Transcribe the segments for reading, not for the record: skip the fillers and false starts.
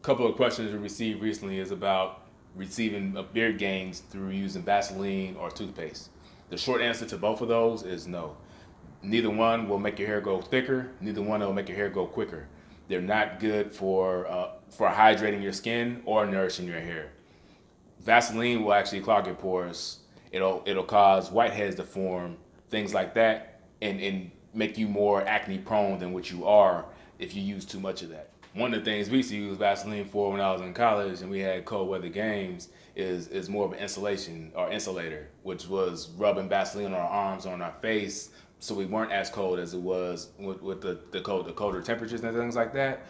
couple of questions we received recently is about receiving beard gains through using Vaseline or toothpaste. The short answer to both of those is no. Neither one will make your hair go thicker. Neither one will make your hair go quicker. They're not good for hydrating your skin or nourishing your hair. Vaseline will actually clog your pores. It'll cause whiteheads to form, things like that, and make you more acne prone than what you are if you use too much of that. One of the things we used to use Vaseline for when I was in college and we had cold weather games is more of an insulation or insulator, which was rubbing Vaseline on our arms, on our face, so we weren't as cold as it was with the colder temperatures and things like that.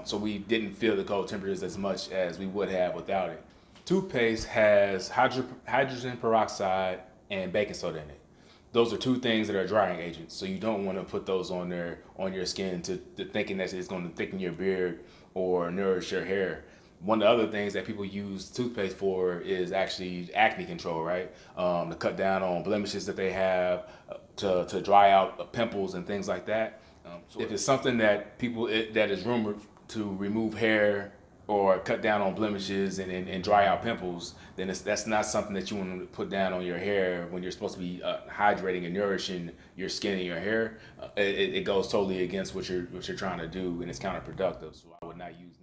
So we didn't feel the cold temperatures as much as we would have without it. Toothpaste has hydrogen peroxide and baking soda in it. Those are two things that are drying agents, so you don't want to put those on your skin to thinking that it's going to thicken your beard or nourish your hair. One of the other things that people use toothpaste for is actually acne control, right? To cut down on blemishes that they have, to dry out pimples and things like that. So if it's something that that is rumored to remove hair or cut down on blemishes and dry out pimples, then that's not something that you want to put down on your hair when you're supposed to be hydrating and nourishing your skin and your hair. It goes totally against what you're trying to do, and it's counterproductive. So I would not use